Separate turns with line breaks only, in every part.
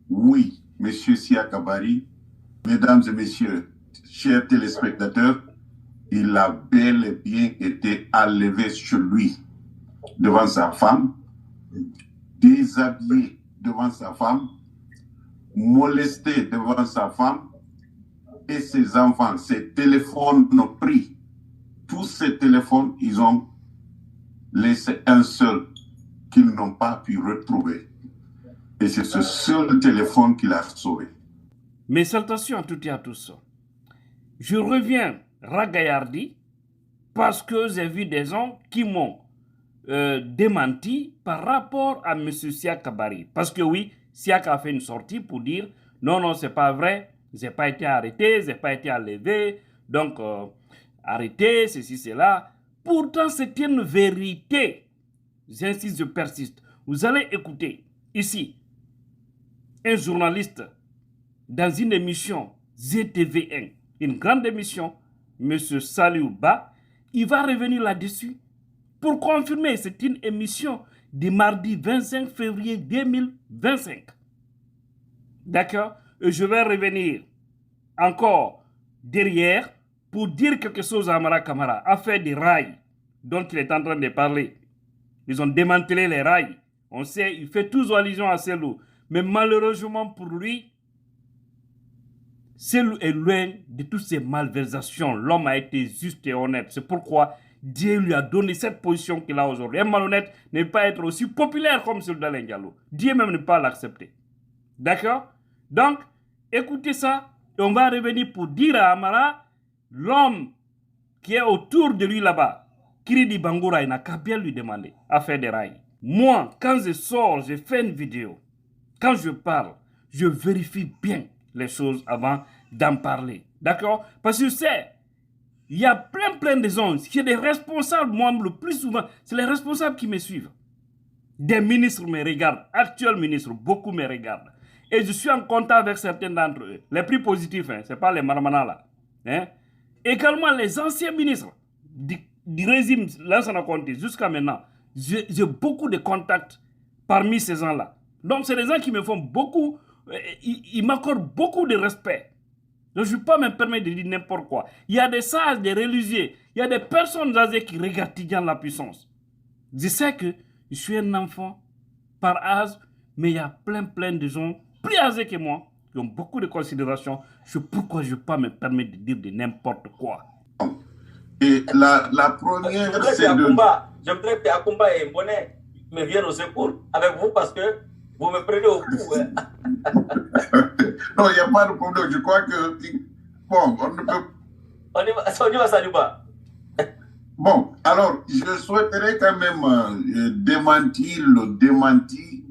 Oui, Monsieur Siaka Bari, mesdames et messieurs, chers téléspectateurs, il a bel et bien été enlevé chez lui, devant sa femme, déshabillé devant sa femme, molesté devant sa femme et ses enfants. Ses téléphones ont pris. Tous ces téléphones, ils ont laissé un seul qu'ils n'ont pas pu retrouver. Et c'est ce seul téléphone qui l'a sauvé.
Mes salutations à toutes et à tous. Je reviens ragaillardi parce que j'ai vu des gens qui m'ont démenti par rapport à M. Siaka Bari. Parce que oui, Siaka a fait une sortie pour dire non, non, c'est pas vrai, j'ai pas été arrêté, j'ai pas été enlevé, donc arrêté, ceci, cela. Pourtant, c'est une vérité. J'insiste, je persiste. Vous allez écouter ici un journaliste dans une émission ZTV1, une grande émission, M. Saliou Ba, il va revenir là-dessus pour confirmer. C'est une émission du mardi 25 février 2025. D'accord? Et je vais revenir encore derrière pour dire quelque chose à Amara Kamara, affaire des rails dont il est en train de parler. Ils ont démantelé les rails. On sait, il fait toujours allusion à Selou. Mais malheureusement pour lui, Selou est loin de toutes ces malversations. L'homme a été juste et honnête. C'est pourquoi Dieu lui a donné cette position qu'il a aujourd'hui. Un malhonnête ne peut pas être aussi populaire comme celui d'Alain Diallo. Dieu même ne peut pas l'accepter. D'accord? Donc, écoutez ça. Et on va revenir pour dire à Amara, l'homme qui est autour de lui là-bas, Kiridi Bangoura, il n'a qu'à bien lui demander à faire des rails. Moi, quand je sors, je fais une vidéo. Quand je parle, je vérifie bien les choses avant d'en parler. D'accord? Parce que je sais, il y a plein de gens, il y a des responsables, moi le plus souvent, c'est les responsables qui me suivent. Des ministres me regardent, actuels ministres, beaucoup me regardent. Et je suis en contact avec certains d'entre eux. Les plus positifs, hein, ce n'est pas les marmanas là. Hein? Également les anciens ministres du régime Lansana Conté jusqu'à maintenant. J'ai beaucoup de contacts parmi ces gens-là. Donc c'est des gens qui me font beaucoup, ils m'accordent beaucoup de respect. Donc je ne vais pas me permettre de dire n'importe quoi. Il y a des sages, des religieux, il y a des personnes âgées qui regardent la puissance. Je sais que je suis un enfant par âge, mais il y a plein de gens plus âgés que moi qui ont beaucoup de considération. C'est pourquoi je ne vais pas me permettre de dire de n'importe quoi.
Et la première, c'est de...
J'aimerais que Akumba et Bonnet me viennent au secours avec vous parce que vous me prenez au coup.
Non, il n'y a pas de problème. Je crois que... Bon, on ne peut...
On y va, Saliba.
Bon, alors, je souhaiterais quand même démentir le démenti.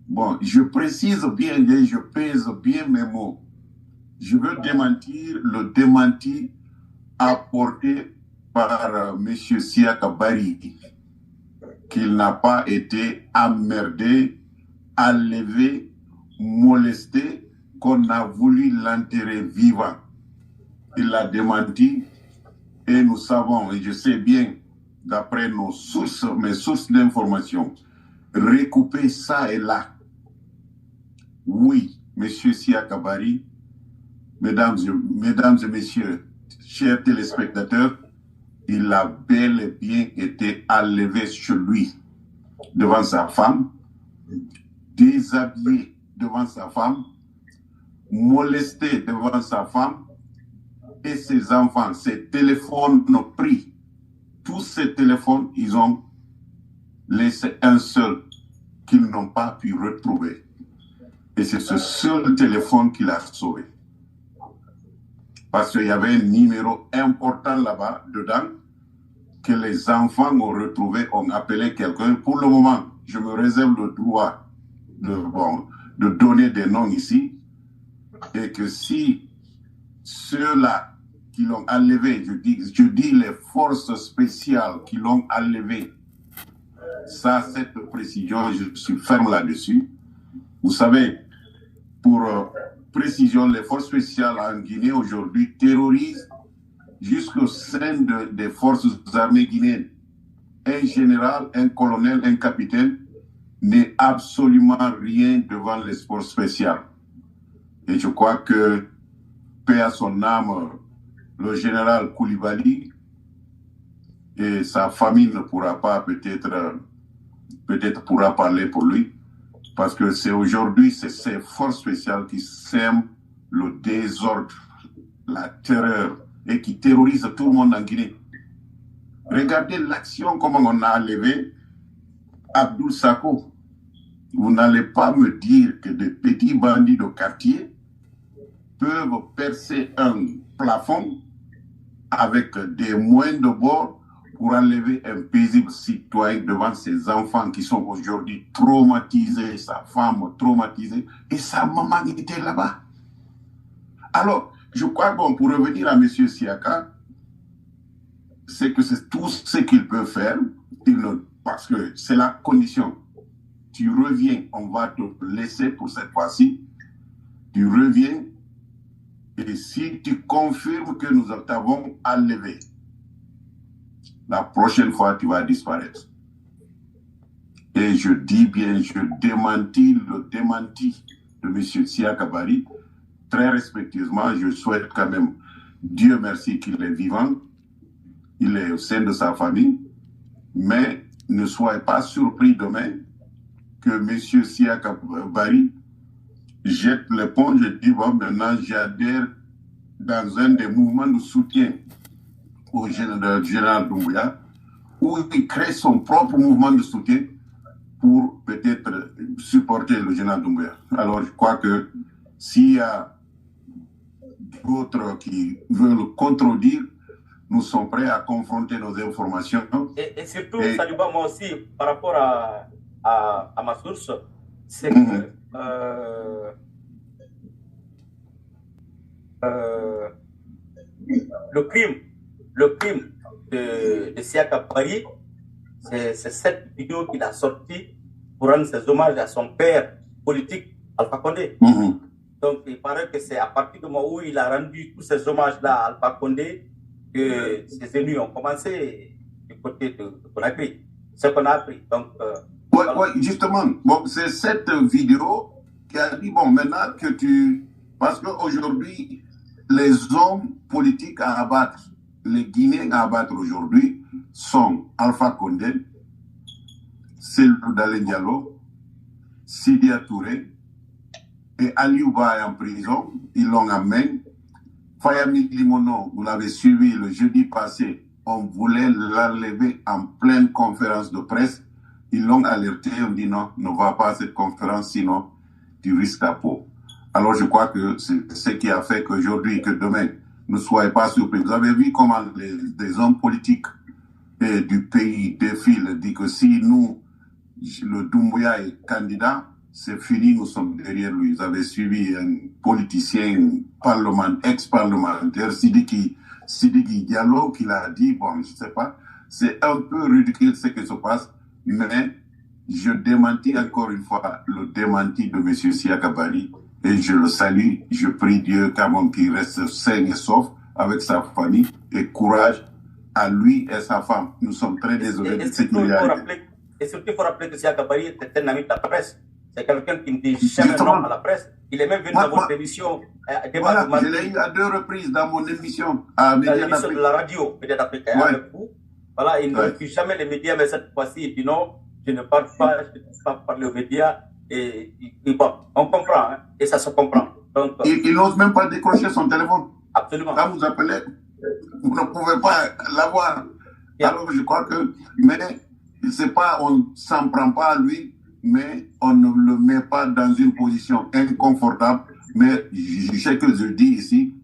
Bon, je précise bien et je pèse bien mes mots. Je veux démentir le démenti apporté par M. Siaka Bari, qu'il n'a pas été emmerdé, enlevé, molesté, qu'on a voulu l'enterrer vivant. Il l'a démenti et nous savons, et je sais bien, d'après nos sources, mes sources d'information, recouper ça et là. Oui, M. Siaka Bari, mesdames et messieurs, chers téléspectateurs, il a bel et bien été enlevé chez lui, devant sa femme, déshabillé devant sa femme, molesté devant sa femme et ses enfants. Ses téléphones ont pris. Tous ces téléphones, ils ont laissé un seul qu'ils n'ont pas pu retrouver. Et c'est ce seul téléphone qui l'a sauvé. Parce qu'il y avait un numéro important là-bas, dedans, que les enfants ont retrouvé, ont appelé quelqu'un. Pour le moment, je me réserve le droit de donner des noms ici. Et que si ceux-là qui l'ont enlevé, je dis les forces spéciales qui l'ont enlevé, ça, cette précision, je suis ferme là-dessus. Vous savez, pour précision, les forces spéciales en Guinée aujourd'hui terrorisent jusqu'au sein des forces armées guinéennes. Un général, un colonel, un capitaine n'est absolument rien devant les sports spéciaux. Et je crois que, paix à son âme, le général Koulibaly et sa famille ne pourra pas peut-être pourra parler pour lui, parce que c'est aujourd'hui ces forces spéciales qui sèment le désordre, la terreur et qui terrorisent tout le monde en Guinée. Regardez l'action, comment on a enlevé Abdoul Sako. Vous n'allez pas me dire que des petits bandits de quartier peuvent percer un plafond avec des moyens de bord pour enlever un paisible citoyen devant ses enfants qui sont aujourd'hui traumatisés, sa femme traumatisée, et sa maman était là-bas. Alors, je crois, bon, pour revenir à M. Siaka, c'est que c'est tout ce qu'il peut faire, parce que c'est la condition. Tu reviens, on va te laisser pour cette fois-ci, tu reviens, et si tu confirmes que nous t'avons enlevé, la prochaine fois, tu vas disparaître. Et je dis bien, je démentis le démenti de M. Siaka Bari. Très respectueusement, je souhaite quand même, Dieu merci qu'il est vivant, il est au sein de sa famille, mais ne soyez pas surpris demain que M. Siaka Bari jette l'éponge et dit, bon, maintenant j'adhère dans un des mouvements de soutien au général Doumbouya, où il crée son propre mouvement de soutien pour peut-être supporter le général Doumbouya. Alors je crois que s'il y a d'autres qui veulent contredire, nous sommes prêts à confronter nos informations.
Et surtout, Saliba, moi aussi, par rapport à ma source, c'est que le crime de Siaka Bari, c'est cette vidéo qu'il a sortie pour rendre ses hommages à son père politique, Alpha Condé. Donc, il paraît que c'est à partir du moment où il a rendu tous ces hommages-là à Alpha Condé que ses ennemis ont commencé du côté de Conakry. Ce qu'on a appris. Donc,
oui, justement, bon, c'est cette vidéo qui a dit, bon, maintenant que tu... Parce qu'aujourd'hui, les hommes politiques à abattre, les Guinéens à abattre aujourd'hui sont Alpha Condé, Cellou Dalein Diallo, Sidia Touré et Aliouba est en prison, ils l'ont amené. Fayami Limono, vous l'avez suivi le jeudi passé, on voulait l'enlever en pleine conférence de presse. Ils l'ont alerté, on dit non, ne va pas à cette conférence, sinon tu risques ta peau. Alors je crois que c'est ce qui a fait qu'aujourd'hui, que demain, ne soyez pas surpris. Vous avez vu comment des hommes politiques du pays défilent, disent que si nous, le Doumbouya est candidat, c'est fini, nous sommes derrière lui. Vous avez suivi un politicien, ex-parlementaire, Sidiki Diallo, qui l'a dit, bon, je ne sais pas, c'est un peu ridicule ce qui se passe, mais je démentis encore une fois le démenti de M. Siaka Bari et je le salue. Je prie Dieu qu'il reste sain et sauf avec sa famille et courage à lui et sa femme. Nous sommes très désolés de ce qu'il y a.
Et surtout, il faut rappeler que Siaka Bari est un ami de la presse. C'est quelqu'un qui ne dit jamais non à la presse. Il est même venu dans votre émission.
Voilà, je l'ai eu à 2 reprises dans mon émission.
Dans l'émission de la radio, Média d'Afrique, avec vous. Voilà, il ne refuse jamais les médias, mais cette fois-ci, il dit non, je ne parle pas, je ne peux pas parler aux médias. Et bon, on comprend, hein, et ça se comprend. Donc,
il n'ose même pas décrocher son téléphone.
Absolument.
Quand vous appelez, vous ne pouvez pas l'avoir. Alors, je crois que, mais c'est pas, on ne s'en prend pas à lui, mais on ne le met pas dans une position inconfortable. Mais ce que je dis ici,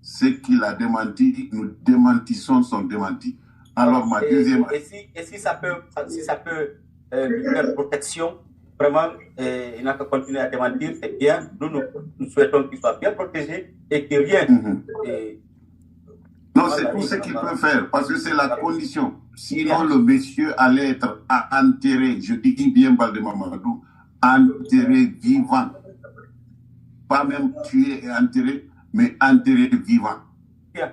c'est qu'il a démenti, nous démentissons son démenti. Alors, ma deuxième...
Et si ça peut lui faire protection, vraiment, il n'a qu'à continuer à démentir, c'est bien. Nous souhaitons qu'il soit bien protégé et qu'il rien.
Non, c'est tout ce qu'il peut faire, parce que c'est la condition. Sinon, le monsieur allait être enterré, je dis bien Baldemar Mamadou, enterré vivant. Pas même tué et enterré, mais enterré vivant.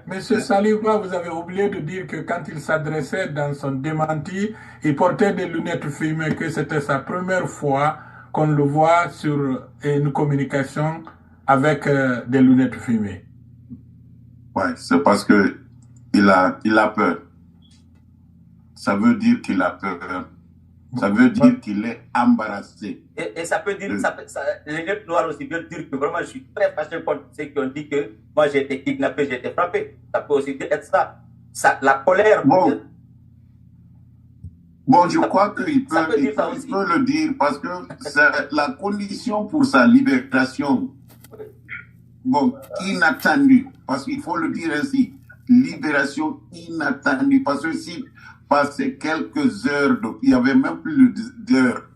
Monsieur Saliba, vous avez oublié de dire que quand il s'adressait dans son démenti, il portait des lunettes fumées, que c'était sa première fois qu'on le voit sur une communication avec des lunettes fumées.
Ouais, c'est parce que il a peur. Ça veut dire qu'il a peur. Ça veut dire qu'il est embarrassé.
Et ça peut dire, les lunettes noires aussi veulent dire que vraiment je suis très fâché contre ceux qui ont dit que moi j'ai été kidnappé, j'ai été frappé. Ça peut aussi être ça. La colère.
Bon, je crois qu'il peut le dire parce que c'est la condition pour sa libération. Bon, inattendue. Parce qu'il faut le dire ainsi. Libération inattendue. Parce que si passé quelques heures, il n'y avait même plus d'heures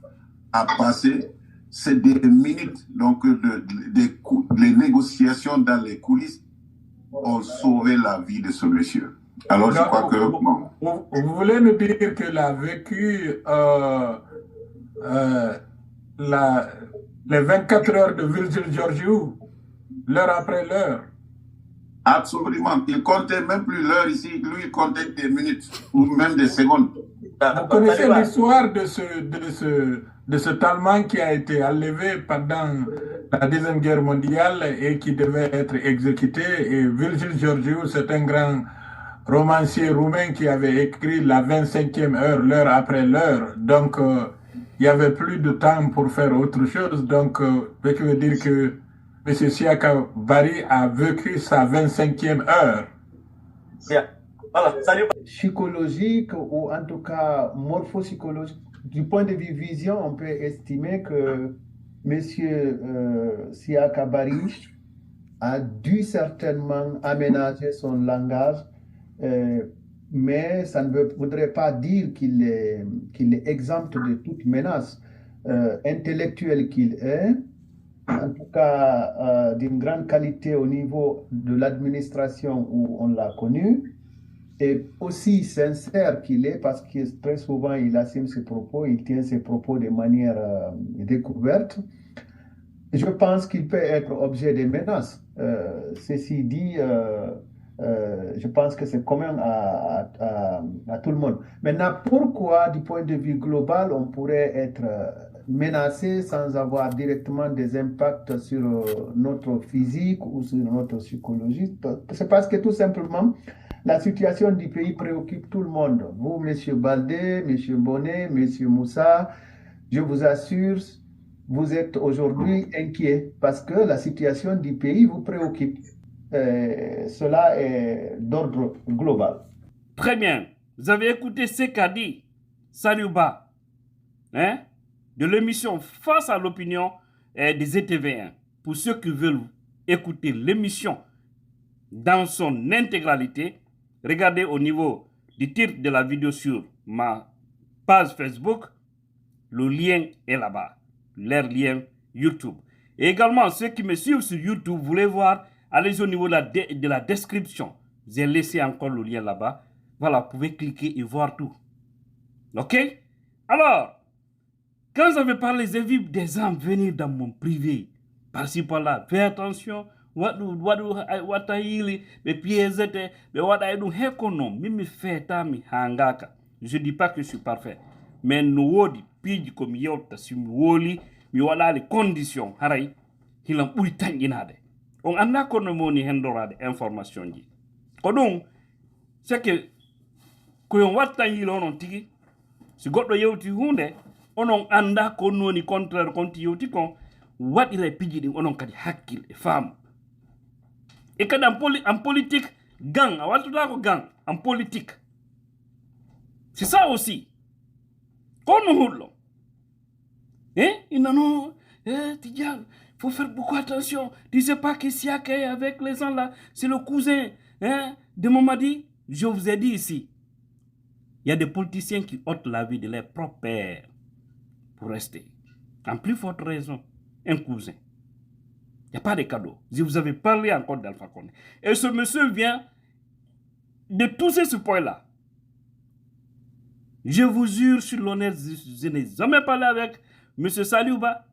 à passer, c'est des minutes. Donc, les négociations dans les coulisses ont sauvé la vie de ce monsieur. Alors, je crois que... Bon.
Vous voulez nous dire qu'il a vécu les 24 heures de Virgil Georgiou, l'heure après l'heure?
Absolument. Il comptait même plus l'heure ici. Lui, il comptait des minutes ou même des secondes.
Vous connaissez l'histoire de cet Allemand qui a été enlevé pendant la Deuxième Guerre mondiale et qui devait être exécuté. Et Virgil Georgiou, c'est un grand romancier roumain qui avait écrit la 25e heure, l'heure après l'heure. Donc, il n'y avait plus de temps pour faire autre chose. Donc, ce qui veut dire que M. Siaka Bari a vécu sa 25e heure.
Bien. Voilà, salut.
Psychologique ou en tout cas morphopsychologique. Du point de vue vision, on peut estimer que M. Siaka Bari a dû certainement aménager son langage, mais ça ne voudrait pas dire qu'il est exempt de toute menace intellectuelle qu'il est. En tout cas, d'une grande qualité au niveau de l'administration où on l'a connu, et aussi sincère qu'il est, parce que très souvent il assume ses propos, il tient ses propos de manière découverte. Je pense qu'il peut être objet de menaces. Ceci dit, je pense que c'est commun à tout le monde. Maintenant, pourquoi, du point de vue global, on pourrait être menacé sans avoir directement des impacts sur notre physique ou sur notre psychologie? C'est parce que tout simplement, la situation du pays préoccupe tout le monde. Vous, M. Baldé, M. Bonnet, M. Moussa, je vous assure, vous êtes aujourd'hui inquiet parce que la situation du pays vous préoccupe. Cela est d'ordre global.
Très bien. Vous avez écouté ce qu'a dit Saliba, de l'émission Face à l'opinion des ETV1. Pour ceux qui veulent écouter l'émission dans son intégralité, regardez au niveau du titre de la vidéo sur ma page Facebook. Le lien est là-bas. Leur lien YouTube. Et également, ceux qui me suivent sur YouTube, vous voulez voir, allez au niveau de la description. J'ai laissé encore le lien là-bas. Voilà, vous pouvez cliquer et voir tout. Ok? Alors, quand j'avais parlé, j'ai vu des gens venir dans mon privé. Par-ci, par-là. Fais attention. Je ne dis pas que je suis parfait. Mais nous, piji comme yota simwoli, mi wala les conditions. Haray, hilam uri tanginade. On anda kono moni hendorade information ji. Kodong, c'est que koyon watta yilo non tigi. Si goddo yewti hunde, onon anda kono ni contraire konti yewti kon, wat il piji di onon kadi hakkil e femme. Et quand en politique, gang, gang, en politique. C'est ça aussi. Qu'on nous non, Tidjal, il faut faire beaucoup attention. Tu ne sais pas que Siaka est avec les gens là, c'est le cousin de Mamadi. Je vous ai dit ici, il y a des politiciens qui ôtent la vie de leur propre père pour rester. En plus forte raison, un cousin. Il n'y a pas de cadeau. Je vous avais parlé encore d'Alpha Condé. Et ce monsieur vient de toucher ce point-là. Je vous jure sur l'honneur, je n'ai jamais parlé avec M. Saliba.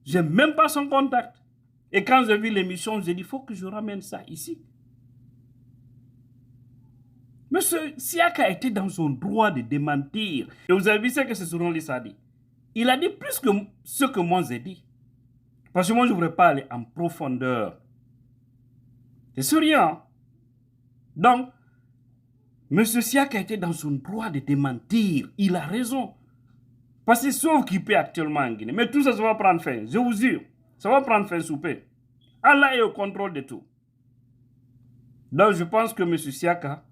Je n'ai même pas son contact. Et quand j'ai vu l'émission, j'ai dit, il faut que je ramène ça ici. Monsieur Siaka était dans son droit de démentir. Et vous avez vu ce que ce journaliste a dit. Il a dit plus que ce que moi j'ai dit. Parce que moi, je ne voudrais pas aller en profondeur. C'est sérieux. Hein? Donc, M. Siaka était dans son droit de démentir. Il a raison. Parce que sauf qu'il peut actuellement en Guinée. Mais tout ça, ça va prendre fin. Je vous jure. Ça va prendre fin sous peu. Allah est au contrôle de tout. Donc, je pense que M. Siaka,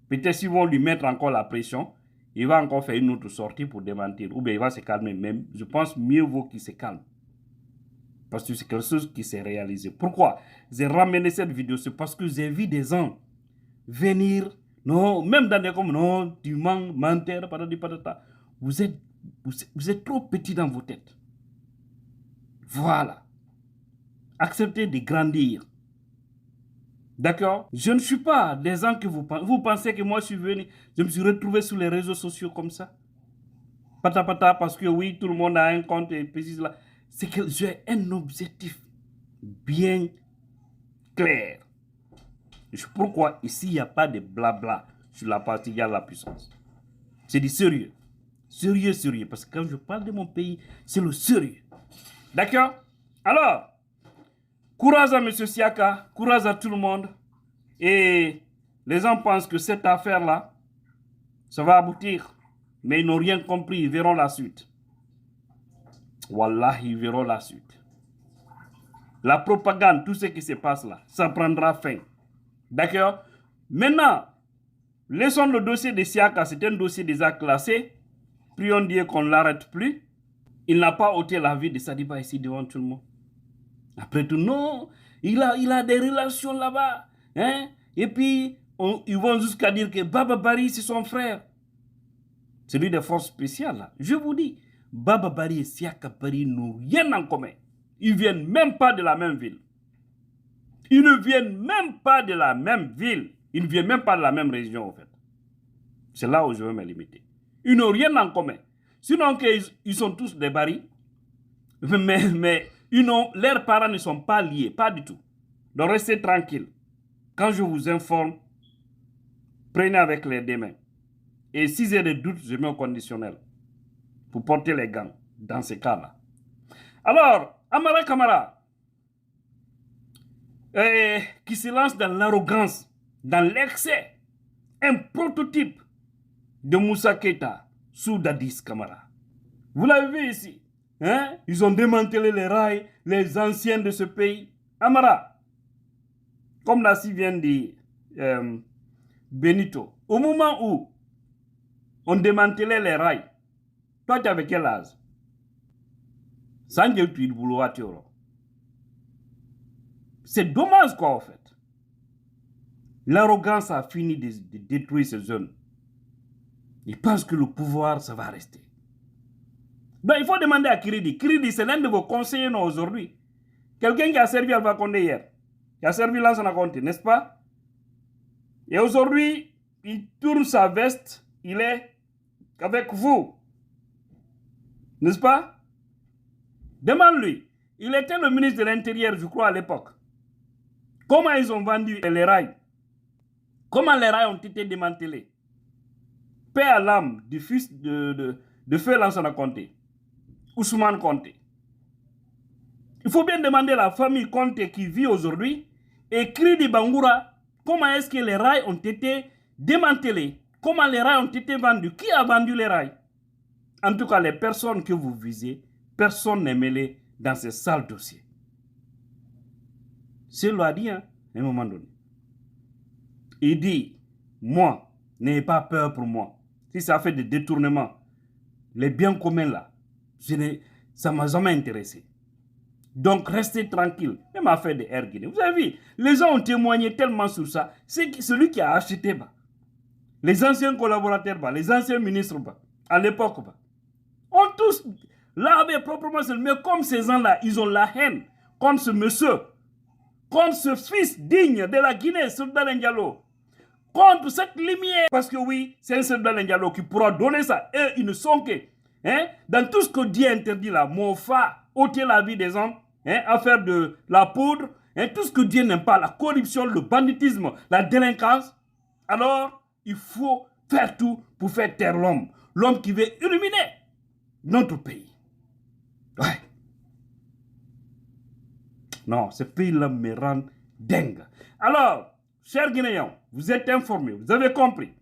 peut-être s'ils vont lui mettre encore la pression, il va encore faire une autre sortie pour démentir. Ou bien il va se calmer même. Je pense mieux vaut qu'il se calme. Parce que c'est quelque chose qui s'est réalisé. Pourquoi j'ai ramené cette vidéo? C'est parce que j'ai vu des gens venir, non, même dans des comme, non, tu mens, menteur, patati patata. Vous êtes trop petit dans vos têtes. Voilà. Acceptez de grandir. D'accord? Je ne suis pas des gens que vous pensez que moi je suis venu, je me suis retrouvé sur les réseaux sociaux comme ça. Patapata, parce que oui, tout le monde a un compte et précise là. C'est que j'ai un objectif bien clair. C'est pourquoi ici, il n'y a pas de blabla sur la partie de la puissance. C'est du sérieux. Sérieux, sérieux. Parce que quand je parle de mon pays, c'est le sérieux. D'accord? Alors, courage à M. Siaka, courage à tout le monde. Et les gens pensent que cette affaire-là, ça va aboutir. Mais ils n'ont rien compris, ils verront la suite. Wallah, ils verront la suite. La propagande, tout ce qui se passe là, ça prendra fin. D'accord? Maintenant, laissons le dossier de Siaka, c'est un dossier déjà classé. Prions Dieu qu'on ne l'arrête plus. Il n'a pas ôté la vie de Sadiba ici devant tout le monde. Après tout, non, il a des relations là-bas. Hein? Et puis, ils vont jusqu'à dire que Baba Bari, c'est son frère. C'est lui des forces spéciales là. Je vous dis, Baba Bari et Siaka Bari n'ont rien en commun. Ils ne viennent même pas de la même ville. Ils ne viennent même pas de la même ville. Ils ne viennent même pas de la même région, en fait. C'est là où je veux me limiter. Ils n'ont rien en commun. Sinon, ils sont tous des Bari. Mais leurs parents ne sont pas liés, pas du tout. Donc, restez tranquille. Quand je vous informe, prenez avec les deux mains. Et si j'ai des doutes, je mets au conditionnel. Pour porter les gants, dans ces cas-là. Alors, Amara Kamara, qui se lance dans l'arrogance, dans l'excès, un prototype de Moussa Keita sous Dadis Kamara. Vous l'avez vu ici, hein? Ils ont démantelé les rails, les anciens de ce pays. Amara, comme Nassi vient de dire, Benito, au moment où on démantelait les rails, toi tu avais quel âge? C'est dommage quoi en fait. L'arrogance a fini de détruire ces jeunes. Ils pensent que le pouvoir, ça va rester. Donc il faut demander à Kiridi. Kiridi, c'est l'un de vos conseillers aujourd'hui. Quelqu'un qui a servi Alpha Condé hier. Qui a servi Lansana Conté, n'est-ce pas? Et aujourd'hui, il tourne sa veste. Il est avec vous. N'est-ce pas? Demande-lui. Il était le ministre de l'Intérieur, je crois, à l'époque. Comment ils ont vendu les rails? Comment les rails ont été démantelés? Paix à l'âme du fils de Feu Lansana Conté, Ousmane Conté. Il faut bien demander à la famille Conté qui vit aujourd'hui, et Kridi Bangoura, comment est-ce que les rails ont été démantelés? Comment les rails ont été vendus? Qui a vendu les rails? En tout cas, les personnes que vous visez, personne n'est mêlé dans ces sales dossiers. C'est l'a dit, hein, à un moment donné. Il dit, moi, n'ayez pas peur pour moi. Si ça fait des détournements, les biens communs là, ça ne m'a jamais intéressé. Donc, restez tranquille. Même affaire de Air Guinée. Vous avez vu, les gens ont témoigné tellement sur ça. C'est celui qui a acheté, bah, les anciens collaborateurs, bah, les anciens ministres, bah, à l'époque, bah, ont tous lavé proprement. Mais comme ces gens-là, ils ont la haine contre ce monsieur, contre ce fils digne de la Guinée, Soldat Ndialo, contre cette lumière. Parce que oui, c'est un Soldat Ndialo qui pourra donner ça. Et ils ne sont que, hein, dans tout ce que Dieu interdit là, Mofa, ôter la vie des hommes, hein, à faire de la poudre, hein, tout ce que Dieu n'aime pas, la corruption, le banditisme, la délinquance. Alors, il faut faire tout pour faire taire l'homme. L'homme qui veut illuminer notre pays. Ouais. Non, ce pays-là me rend dingue. Alors, chers Guinéens, vous êtes informés, vous avez compris.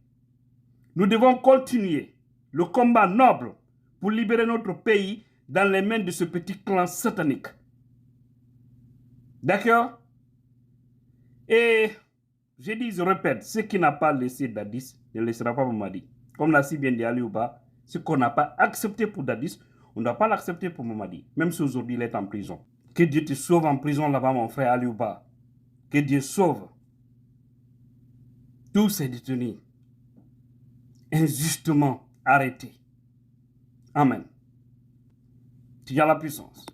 Nous devons continuer le combat noble pour libérer notre pays dans les mains de ce petit clan satanique. D'accord? Et je dis, je répète, ce qui n'a pas laissé Dadis ne laissera pas Mamadi. Comme l'a si bien dit Aliouba, ce qu'on n'a pas accepté pour Dadis, on ne doit pas l'accepter pour Mamadi, même si aujourd'hui il est en prison. Que Dieu te sauve en prison là-bas, mon frère Aliouba. Que Dieu sauve tous ces détenus injustement arrêtés. Amen. Tu as la puissance.